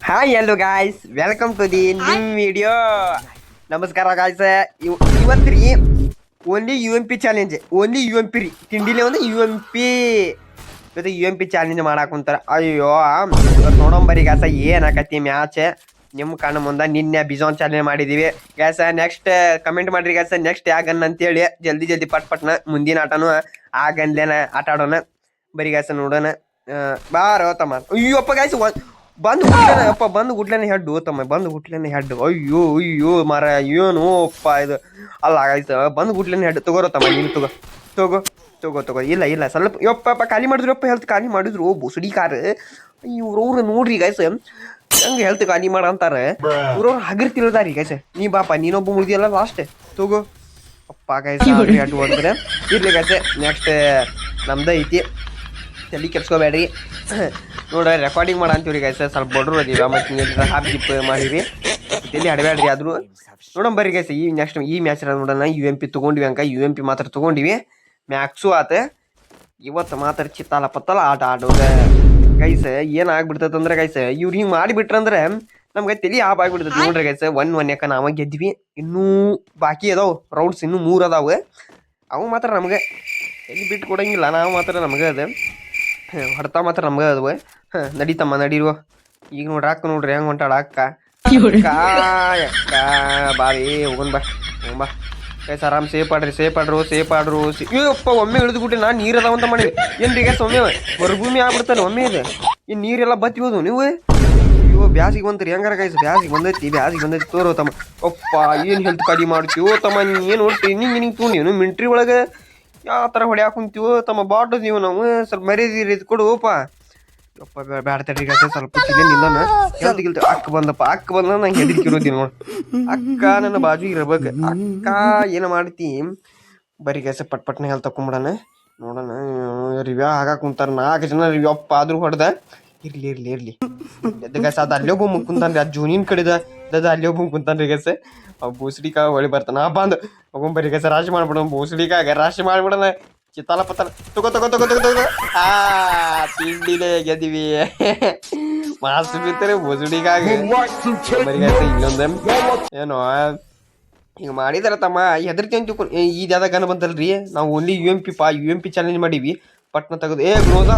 Hi hello guys, welcome to the new video. ನಮಸ್ಕಾರ guys. ಇವತ್ತು ರೀ only U M P challenge, only U M P ರೀ. ತಿಂಡಿಲಿ ಒಂದು ಯು ಎಂ ಪಿ ಜೊತೆ ಯು ಎಂ ಪಿ ಚಾಲೆಂಜ್ ಮಾಡಾಕುಂತಾರ. ಅಯ್ಯೋ ನೋಡಂಬರಿ ಗಾಸ ಏನಾಕತಿ ಮ್ಯಾಚ್ ನಿಮ್ಮ ಕಣ್ಣು ಮುಂದೆ. ನಿನ್ನೆ ಬಿಜಾನ್ ಚಾಲೆಂಜ್ ಮಾಡಿದೀವಿ ಗ್ಯಾಸ. ನೆಕ್ಸ್ಟ್ ಕಮೆಂಟ್ ಮಾಡ್ರಿ ಗ್ಯಾಸ, ನೆಕ್ಸ್ಟ್ ಯಾಗನ್ ಅಂತೇಳಿ ಜಲ್ದಿ ಜಲ್ದಿ ಪಟ್ನ ಮುಂದಿನ ಆಟನು ಆ ಗನ್ಲೇನ ಆಟ ಆಡೋಣ ಬರಿ ಗಾಸ. ನೋಡೋಣ ಬಾರೋ ತಮ್ಮ. ಅಯ್ಯಪ್ಪ ಗಾಯ್ಸ್, ಬಂದು ಗುಟ್ಲೇನ ಅಪ್ಪ, ಬಂದು ಗುಟ್ಲೇನೆ ಹೆಡ್ ತಮ್ಮ, ಬಂದು ಗುಟ್ಲೇನೆ ಹೆಡ್. ಅಯ್ಯೋ ಅಯ್ಯೋ ಮಾರ, ಏನು ಅಪ್ಪ ಇದು ಅಲ್ಲ ಆಗಾಯ್ತು. ಬಂದು ಗುಟ್ಲೇನೆ ಹೆಡ್. ತಗೋರೋ ತಮ್ಮ, ನೀನು ತಗೋ ತಗೋ ತಗೋ ತಗೋ. ಇಲ್ಲ ಇಲ್ಲ ಸ್ವಲ್ಪ ಯಪ್ಪ ಖಾಲಿ ಮಾಡಿದ್ರು ಅಪ್ಪ, ಹೆಲ್ತ್ ಖಾಲಿ ಮಾಡಿದ್ರು ಬುಸುಡಿ ಕಾರ್. ಇವ್ರವ್ರು ನೋಡ್ರಿ ಗೈಸ್ ಹಂಗೆ ಹೆಲ್ತ್ ಖಾಲಿ ಮಾಡ ಅಂತಾರೆ. ಇವ್ರವ್ರು ಹಗರ್ತಿರೋದಾರಿ ಗೈಸ್. ನೀ ಬಾಪ, ನೀನೊಬ್ಬ ಮುಗಿದಿಯಲ್ಲ ಲಾಸ್ಟ್. ತಗೋ ಅಪ್ಪ ಗೈಸ್, ಹೆಡ್ ಹೊಡೆದ್ರೆ ಇರ್ಲಿ ಗೈಸ್. ನೆಕ್ಸ್ಟ್ ನಮ್ದು ಐತಿ, ತಲೆ ಕೆಡ್ಸ್ಕೋಬೇಡ್ರಿ. ನೋಡ್ರಿ ರೆಕಾರ್ಡಿಂಗ್ ಮಾಡ ಅಂತೀವ್ರಿ ಗೈಸ್. ಸ್ವಲ್ಪ ಬಡ್ರು ಅದೀವ, ಮತ್ತೆ ನೀವು ಹಾಪ್ ಜಿಪ್ ಮಾಡಿರಿ, ತಲೆ ಹಡಬೇಡ್ರಿ. ಆದ್ರೂ ನೋಡಂಬರ್ರಿ ಗೈಸ್. ನೆಕ್ಸ್ಟ್ ಈ ಮ್ಯಾಚ್ ನೋಡೋಣ. ಯು ಎಂ ಪಿ ತೊಗೊಂಡಿವಿ ಅಂಕ, ಯು ಎಂ ಪಿ ಮಾತ್ರ ತೊಗೊಂಡಿವಿ. ಮ್ಯಾಕ್ಸು ಆತ. ಇವತ್ತು ಮಾತ್ರ ಚಿತ್ತಾಲ ಪತ್ತಲ ಆಟ ಆಡೋದ ಗೈಸ್. ಏನಾಗ್ಬಿಡ್ತದಂದ್ರೆ ಗೈಸ್, ಇವ್ರು ಹಿಂಗೆ ಮಾಡಿಬಿಟ್ರಂದ್ರೆ ನಮ್ಗೆ ತಲೆ ಆಪ್ ಆಗ್ಬಿಡ್ತದೆ. ನೋಡ್ರಿ ಗೈಸ್, 1-1 ಯಾಕ ನಾವ ಗೆದ್ವಿ. ಇನ್ನೂ ಬಾಕಿ ಅದಾವ ರೌಂಡ್ಸ್, ಇನ್ನೂ 3 ಅದಾವ. ಅವು ಮಾತ್ರ ನಮ್ಗೆ ತಲೆ ಬಿಟ್ಟು ಕೊಡಂಗಿಲ್ಲ. ನಾವು ಮಾತ್ರ ನಮ್ಗೆ ಅದು ಹೊಡ್ತಾ ಮಾತ್ರ ನಮ್ಗೆ ಅದ್ವ. ನಡೀತಮ್ಮ ನಡೀರುವ. ಈಗ ನೋಡ್ರಿ ಅಕ್ಕ, ನೋಡ್ರಿ ಹೆಂಗ್ ಹೊಂಟಾಳ ಅಕ್ಕ. ಅಕ್ಕ ಬಾವಿ ಹೋಗೋಣ ಬಾ, ಹೋಗೋಣ ಬಾ ಗೈಸ್. ಆರಾಮ್ ಸೇಫ್ ಆಡ್ರಿ, ಸೇಫ್ ಆಡ್ರು, ಸೇಫ್ ಆಡ್ರು. ಅಯ್ಯಪ್ಪ ಒಮ್ಮೆ ಇಳಿದ್ಬಿಟ್ಟು ನಾನು ನೀರು ಅದಾವಂತ ಮಾಡಿ ಏನ್ರಿ ಗೈಸ್. ಒಮ್ಮೆ ಮರುಭೂಮಿ ಆಗ್ಬಿಡ್ತಾನೆ ಒಮ್ಮೆ ಇದು. ಈ ನೀರೆಲ್ಲ ಬತ್ತಿ ಹೋದು ನೀವು. ಅಯ್ಯೋ ಬ್ಯಾಸಿಗೆ ಬಂತ್ರಿ ಹೆಂಗಾರ ಗೈಸ್. ಬ್ಯಾಸಿಗೆ ಬಂದೈತಿ ತೋರೋ ತಮ್ಮ. ಅಪ್ಪ ಏನು ಹೆಲ್ತ್ ಕಡಿಮೆ ಮಾಡ್ತೀವೋ ತಮ್ಮ. ನೀ ಏನು ಟ್ರೈನಿಂಗ್ ತೊಗೊಂಡಿವ್ನು ಮಿಲ್ಟ್ರಿ ಒಳಗೆ. ಯಾವ ಥರ ಹೊಡ್ಯಾಕ ಕುಂತೀವೋ ತಮ್ಮ. ಬಾಟದೀವು ನಾವು, ಸ್ವಲ್ಪ ಮರ್ಯಾದಿ ಕೊಡುವಪ್ಪ. ಅಪ್ಪ ಬ್ಯಾಡ್ತಾಡ್ರಿ ಗೈಸ್, ಸ್ವಲ್ಪ ಚಿಲ್ಲ ನಿಲ್ಲೋಣ. ಹೆಲ್ತ್ ಅಕ್ಕ ಬಂದಪ್ಪ, ಅಕ್ಕ ಬಂದ ನಂಗೆ ಹೆದರಿಕಿರೋದಿ ನೋಡಿ. ಅಕ್ಕ ನನ್ನ ಬಾಜು ಇರ್ಬೇಕು. ಅಕ್ಕ ಏನು ಮಾಡ್ತಿ ಬರೀ ಗೈಸ್. ಪಟ್ನ ಹೆಲ್ತ್ ತಕೊಂಬಿಡೋಣ. ನೋಡೋಣ ರಿವ್ಯೂ ಆಗಾಕ ಕುಂತಾರ 4 ಜನ ರಿವ್ಯೂ. ಅಪ್ಪ ಆದ್ರೂ ಹೊಡೆದ. ಇರ್ಲಿ ಗೈಸ್. ಅದು ಅಲ್ಲೇ ಒಬ್ಬ ಕುಂತಾನ್ರಿ, ಅದು ಜೂನಿನ್ ಕಡೆದ ಅಲ್ಲೇ ಒಬ್ಬ ಕುಂತಾನ್ರಿ ಗೈಸ್. ಬೋಸಡಿಕ ಹೊಳಿ ಬರ್ತಾನ ಬಂದು ಹೋಗೊಂಬರಿ ಗೈಸ್. ರಾಶಿ ಮಾಡ್ಬಿಡೋಣ ಬೋಸಡಿಕಾಗ, ರಾಶಿ ಮಾಡ್ಬಿಡೋಣ. ಚಿತ್ತಾಲ ಪತ್ತಾಲ ತಗೋ ತಿಂಡಿಲೆ ಗೆದಿವಿ. ಮಾಸ್ ಬಿಡ್ತಾರೆ ಬೋಸಡಿಕಾಗ ಬರಿ ಗೈಸ್. ಇನ್ನೊಂದು ಏನೋ ಈಗ ಮಾಡಿದಾರ ತಮ್ಮ, ಹೆದರ್ತಿ ಅಂತ ಇದು ಯಾವ್ದಾಗ ಗನ್ ಬಂತಲ್ರಿ. ನಾವು only U M P challenge ಮಾಡೀವಿ. ಪಟ್ನ ತೆಗೆದು ಗ್ರೋಸ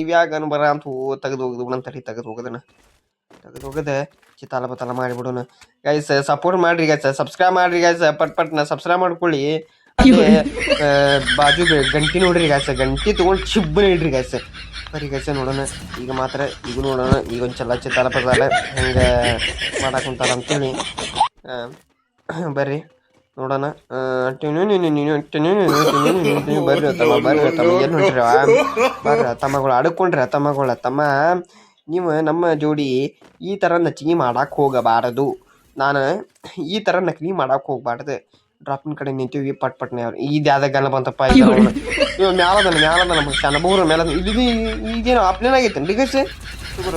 ಇವ್ಯಾ ಗನ್ ಬರ ಅಂತ ತೆಗೆದು ಹೋಗೋದನ್ನ ತೆಗೆದು ಹೋಗದೆ ಚಿತ್ತಾಲ ಬತ್ತಾಲ ಮಾಡಿಬಿಡೋಣ ಗೈಸ್. ಸಪೋರ್ಟ್ ಮಾಡ್ರಿ ಗೈಸ್, ಸಬ್ಸ್ಕ್ರೈಬ್ ಮಾಡ್ರಿ ಗೈಸ್. ಪಟ್ನ ಸಬ್ಸ್ಕ್ರೈಬ್ ಮಾಡ್ಕೊಳ್ಳಿ. ಬಾಜು ಗಂಟಿ ನೋಡ್ರಿ ಗೈಸ್, ಗಂಟಿ ತೊಗೊಂಡು ಚಿಬ್ಬನ ಇಡ್ರಿ ಗೈಸ್. ಬರೀ ಗೈಸ್ ನೋಡೋಣ ಈಗ ಮಾತ್ರ. ಈಗ ನೋಡೋಣ ಈಗ ಒಂದು ಚಲ ಚಿತ್ತಾಲ ಪತ್ತಾಲ ಹೆಂಗೆ ಮಾಡಾಕುಂತಾರ ಅಂತೇಳಿ. ಬರ್ರಿ ನೋಡೋಣ. ಬರ್ರಿ ತಮ್ಮ ಏನು ಹೊಂಟ್ರಿ ಬರ್ರ ತಮ್ಮಗಳು ಆಡ್ಕೊಂಡ್ರಿ. ತಮ್ಮ ನೀವು ನಮ್ಮ ಜೋಡಿ ಈ ಥರ ನಚಿಗೆ ಮಾಡಕ್ಕೆ ಹೋಗಬಾರದು. ನಾನು ಈ ಥರ ನಕಲಿ ಮಾಡಕ್ಕೆ ಹೋಗ್ಬಾರ್ದು. ಡ್ರಾಪಿನ ಕಡೆ ನಿಂತೀವಿ ಪಟ್ನೆ ಅವ್ರು. ಇದು ಯಾವ್ದಾಗ ಗಲ್ಲ ಬಂತಪ್ಪ. ಇವ್ ಮ್ಯಾಲದ ನಮಗೆ ಶನಬೂರ ಮ್ಯಾಲ. ಈಗೇನು ಆಪ್ಲೇನ್ ಆಗೈತೆ ರೀ ಗೈಸ್. ತಗೋರ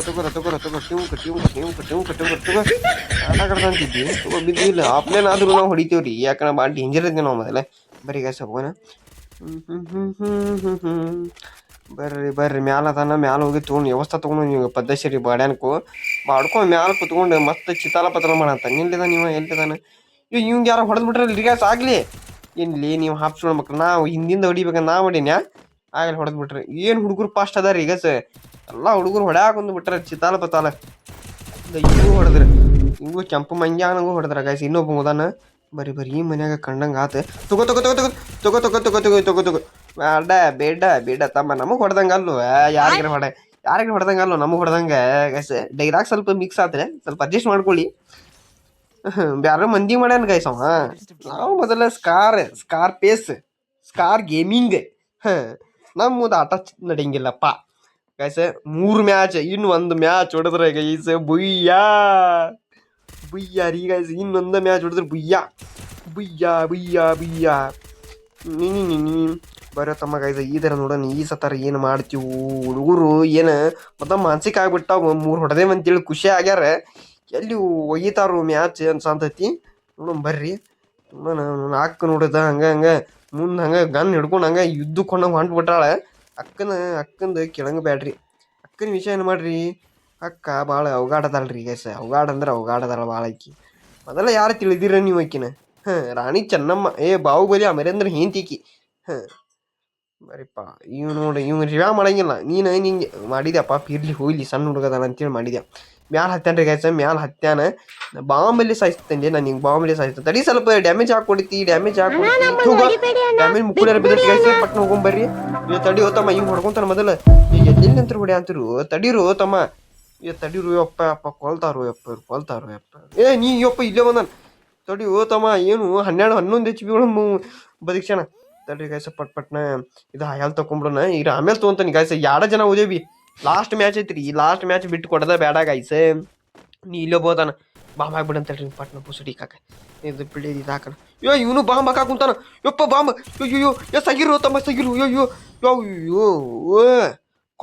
ಆಟಾಡ್ದಂತಿದ್ವಿ. ಬಿದ್ದಿಲ್ಲ ಆಪ್ಲೇನ್ ಆದ್ರೂ ನಾವು ಹೊಡಿತೀವ್ರಿ. ಯಾಕಂದ್ರೆ ಭಾಳ ಡೇಂಜರ್ ಇದ್ದೀವಿ ನಾವು ಮೊದಲೇ. ಬರೀ ಗೈಸ್ ಹೋಗೋಣ. ಬರ್ರಿ ಮ್ಯಾಲದಾನ. ಮ್ಯಾಲ ಹೋಗಿ ತೊಗೊಂಡು ವ್ಯವಸ್ಥೆ ತೊಗೊಂಡು ನೀವು ಪದ್ಧತಿ ಬಾಡ್ಯಾನಕು ಮಾಡ್ಕೊಂಡು ಮ್ಯಾಲ ಕುತ್ಕೊಂಡು ಮತ್ತೆ ಚಿತ್ತಾಲ ಪತ್ತಾಲ ಮಾಡಂತ. ನಿಲ್ಲಿದ ನೀವು ಎಲ್ಲಿದಾನ ಇವಂಗೆ ಯಾರೋ ಹೊಡೆದ್ ಬಿಟ್ರಲ್ರಿ ಗೈಸ್. ಆಗ್ಲಿ ಏನ್ಲಿ ನೀವು ಹಾಪ್ಸ್ಕೊಳ್ಬೇಕು. ನಾವು ಹಿಂದಿಂದ ಹೊಡಿಬೇಕಂದ್ರೆ ನಾವು ಹೊಡಿನ್ಯಾ ಆಗಲಿ ಹೊಡೆದ್ ಬಿಟ್ರಿ. ಏನು ಹುಡುಗರು ಫಾಸ್ಟ್ ಅದಾರ ಈಗ ಗೈಸ್. ಎಲ್ಲ ಹುಡುಗರು ಹೊಡ್ಯಾಕೊಂದು ಬಿಟ್ರೆ ಚಿತ್ತಾಲ ಪತ್ತಾಲ. ಇವು ಹೊಡೆದ್ರೆ ಇವು ಕೆಂಪು ಮಂಗ್ಯಾನಗೂ ಹೊಡೆದ್ರ ಗೈಸ್. ಇನ್ನೊಬ್ಬ ಮುದಾನ ಬರೀ ಈ ಮನ್ಯಾಗ ಕಂಡಂಗೆ ಆತ. ತಗೋ ಬೇಡ ತಮ್ಮ. ನಮಗೆ ಹೊಡೆದಂಗೆ ಅಲ್ವ ಯಾರಿಗಾರ ಹೊಡೆದಂಗೆ ಅಲ್ವ ನಮಗೆ ಹೊಡೆದಂಗೆ ಗೈಸ್. ಡೈಲಾಗ್ ಸ್ವಲ್ಪ ಮಿಕ್ಸ್ ಆದ್ರೆ ಸ್ವಲ್ಪ ಅಡ್ಜಸ್ಟ್ ಮಾಡ್ಕೊಳ್ಳಿ. ಬ್ಯಾರ ಮಂದಿ ಮಾಡ್ಯಾನ ಗೈಸ್ ಅವ. ನಾವು ಮೊದಲ ಸ್ಕಾರ್ ಗೇಮಿಂಗ್ ನಮ್ಮದು ಆಟ ನಡೆಯಂಗಿಲ್ಲಪ್ಪ ಗೈಸ್. 3 ಮ್ಯಾಚ್, ಇನ್ನು 1 ಮ್ಯಾಚ್ ಹೊಡೆದ್ರೆ ಗೈಸ್ ಬುಯ್ಯಾ ರೀ ಗೈಸ್. ಇನ್ನೊಂದು ಮ್ಯಾಚ್ ಹೊಡೆದ್ರೆ ಬುಯ್ಯಾ. ಬರೋ ತಮ್ಮ ಗೈಸ್. ಈ ಥರ ನೋಡೋಣ ಈ ಸತರ ಏನು ಮಾಡ್ತೀವಿ. ಹುಡುಗರು ಏನು ಮೊದಲ ಮಾನಸಿಕ ಆಗ್ಬಿಟ್ಟ 3 ಹೊಡೆದೇವ ಅಂತೇಳಿ ಖುಷಿ ಆಗ್ಯಾರ. ಎಲ್ಲಿ ಒಯ್ತಾರು ಮ್ಯಾಚ್ ಅನ್ಸಂತೈತಿ. ನೋಡೋಣ ಬರ್ರಿ. ಅಕ್ಕ ನೋಡಿದ ಹಂಗೆ ಮುಂದೆ ಹಂಗೆ ಗನ್ ಹಿಡ್ಕೊಂಡು ಹಂಗೆ ಯುದ್ಧಕ್ಕೆ ಹೊಂಟು ಬಿಟ್ಟಾಳೆ. ಅಕ್ಕಂದು ಕೆಳಂಗೆ ಬ್ಯಾಡ್ರಿ. ಅಕ್ಕನ ವಿಷಯ ಏನು ಮಾಡ್ರಿ. ಅಕ್ಕ ಭಾಳ ಅವಘಾಡದಲ್ರಿ ಗೈಸ, ಅವಘಾಡ ಅಂದ್ರೆ ಅವಘಾಡದಲ್ಲ ಭಾಳ ಆಕಿ. ಮೊದಲ ಯಾರು ತಿಳಿದಿರ ನೀವು ಆಕಿನ? ರಾಣಿ ಚೆನ್ನಮ್ಮ, ಬಾಹುಬಲಿ ಅಮರೇಂದ್ರ ಹೆಂಡತಿ. ಬರೀಪ್ಪ ಇವ್ ನೋಡಿ, ಇವ್ ರಿವ್ಯಾ ಮಾಡಂಗಿಲ್ಲ. ನೀನು ನಿಂಗೆ ಮಾಡಿದ್ಯಪ್ಪ, ಇರ್ಲಿ ಹೋಗ್ಲಿ ಸಣ್ಣ ಹುಡುಗದಾನ ಅಂತೇಳಿ ಮಾಡಿದ್ಯಾ. ಮ್ಯಾಲ ಹತ್ಯಾನ್ರಿ ಗೈಸ, ಮ್ಯಾಲ ಹತ್ಯಾನ. ಬಾಂಬಲ್ಲಿ ಸಾಯಿಸ್ತಂದೆ ನಾನು, ನಿಂಗೆ ಬಾಂಬಲ್ಲಿ ಸಾಯಿಸ್ತ ತಡಿ, ಸ್ವಲ್ಪ ಡ್ಯಾಮೇಜ್ ಹಾಕೊಡ್ತಿ, ಡ್ಯಾಮೇಜ್ ಮುಕ್ಕುಳ್ಯಾರ ಬಿದ್ದೈತಿ ಗೈಸ. ಪಟ್ನ ಹೋಗೊಂಬರ್ರಿ. ತಡಿ ಹೋತಮ್ಮ, ಇವ್ ಹೊಡ್ಕೊಂತಾನ ಮೊದಲ. ಎಲ್ಲಿ ನಿಂತ್ರ ಹೊಡಿ ಅಂತಿರು, ತಡೀರು ತಮ್ಮ. ತಡೀರು ಯಪ್ಪ ಯಪ್ಪ, ಕೊಲ್ತಾರೋ ಯಪ್ಪ, ಇವ್ರು ಕೊಲ್ತಾರೋ ಯಪ್ಪ. ನೀ ಯಪ್ಪ ಇಲ್ಲೇ ಬಂದಾನ. ತಡಿ ಹೋತಮ್ಮ, ಏನು 11 HP ಬದುಕ್ಸ್ಯಾನ. ತಡ್ರಿ ಗೈಸ, ಪಟ್ನ ಇದು ಹೆಲ್ತ್ ತಕೊಂಬಿಡೋಣ. ಈಗ ಆಮೇಲೆ ತೊಗೊಂತಾನೆ ಗೈಸ. 2 ಜನ ಓದೇವಿ, ಲಾಸ್ಟ್ ಮ್ಯಾಚ್ ಐತ್ರಿ. ಈ ಲಾಸ್ಟ್ ಮ್ಯಾಚ್ ಬಿಟ್ಟು ಕೊಡದ ಬೇಡ ಗೈಸ. ನೀ ಇಲ್ಲೇ ಬೋದಾನ. ಬಾಂಬ್ ಹಾಕ್ಬಿಡಂತಲ್ರಿ ಪಟ್ನ ಪುಸುಡಿಕಾಕ. ಇದು ಬಿಡಿ ಇದು ಹಾಕಣ. ಇವನು ಬಾಂಬ್ ಹಾಕಾ ಕುಂತಾನ. ಯಪ್ಪ ಬಾಂಬ್. ಅಯ್ಯೋ ಸಗಿರು ತಮ್ಮ, ಸಗಿರು. ಅಯ್ಯೋ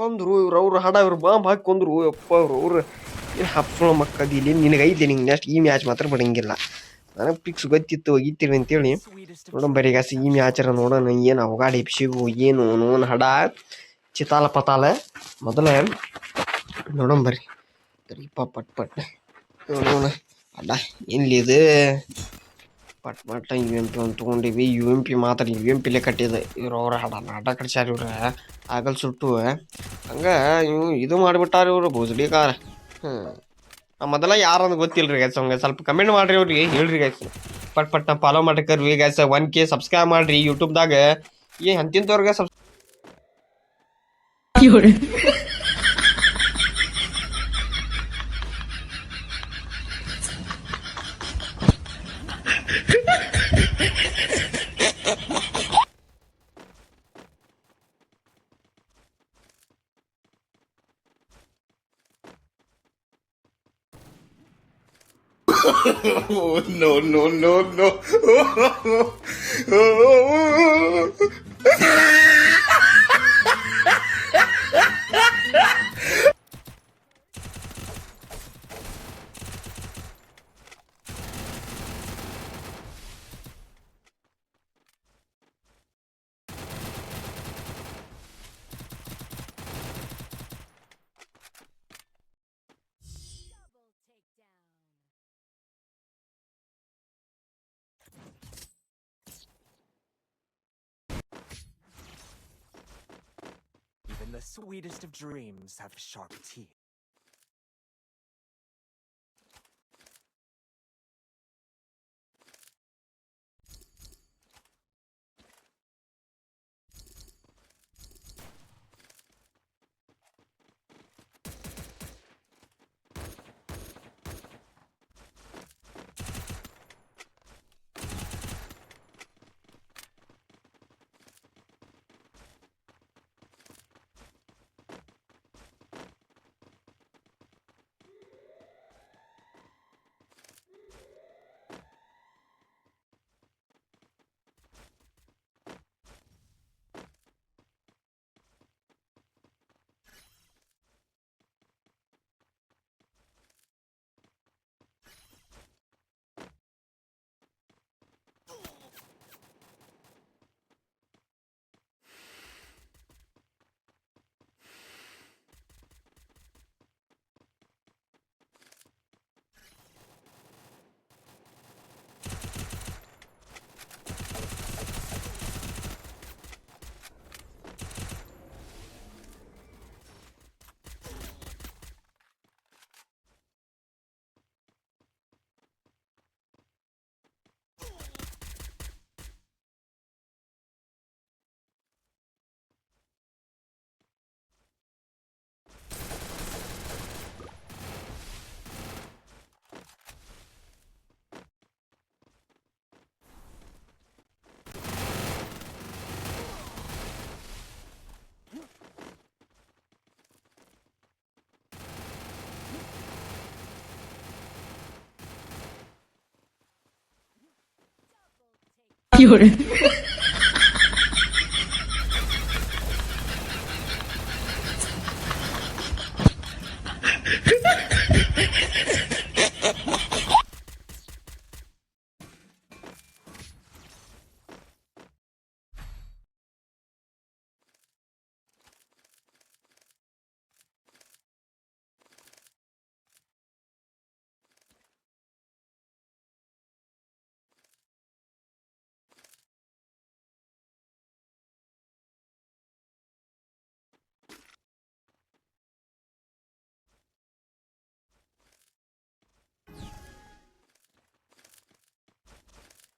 ಕೊಂದ್ರು ಇವ್ರು. ಅವ್ರು ಹಾಡ ಇವ್ರು ಬಾಂಬ್ ಹಾಕಿ ಕೊಂದ್ರು. ಯಪ್ಪ ಅವ್ರು ಹಪ್ಸೋ ಮಕ್ಕದಿಲ್ಲಿ. ನಿನಗೈತೆ ನಿಂಗೆ ನೆಕ್ಸ್ಟ್ ಈ ಮ್ಯಾಚ್ ಮಾತ್ರ ಬಿಡಂಗಿಲ್ಲ. ನನಗೆ ಪಿಕ್ಸ್ ಗೊತ್ತಿತ್ತು, ಹೋಗಿತ್ತೀವಿ ಅಂತೇಳಿ. ನೋಡೋಣ ಬರೀ ಗಾಸಿ ಈ ಮ್ಯಾಚರ ನೋಡೋಣ. ಏನು ಅವಘಾಡ ಎಪ್ಸಿಗು ಏನು ನೋನ್ ಹಡ ಚಿತಾಲ ಪತಾಲ. ಮೊದಲ ನೋಡೋಣ ಬರ್ರಿ. ಪಟ್ ನೋಡೋಣ ಅಡ್ಡ ಎಲ್ಲಿ ಇದು. ಪಟ್ UMP ಒಂದು ತೊಗೊಂಡಿವಿ. UMP ಮಾತ್ರ UMPಲೇ ಕಟ್ಟಿದೆ. ಇವ್ರು ಅವ್ರ ಹಾಡ ನಾಟ ಕಟ್ಸ್ಯಾರ ಇವ್ರ. ಆಗಲ್ ಸುಟ್ಟು ಹಂಗ ಇವು ಇದು ಮಾಡಿಬಿಟ್ಟಾರ ಇವ್ರು ಬೋಸಡಿಕಾರ. ಮೊದಲ ಯಾರಂದ್ ಗೊತ್ತಿಲ್ರಿ ಗೈಸ್. ಹಂಗೆ ಸ್ವಲ್ಪ ಕಮೆಂಟ್ ಮಾಡ್ರಿ, ಅವ್ರಿಗೆ ಹೇಳ್ರಿ ಗೈಸ್. ಪಟ್ ಫಾಲೋ ಮಾಡಕರ್ರಿ ಗೈಸ್. 1K ಸಬ್ಸ್ಕ್ರೈಬ್ ಮಾಡ್ರಿ ಯೂಟ್ಯೂಬ್ದಾಗ. ಅಂತಿಂತವ್ರಿಗೆ Oh, no. Even the sweetest of dreams have sharp teeth.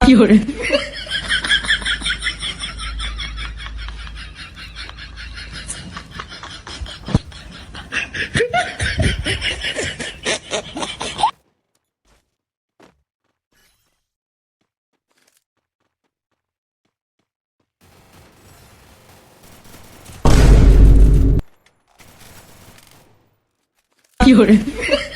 有人， 有人。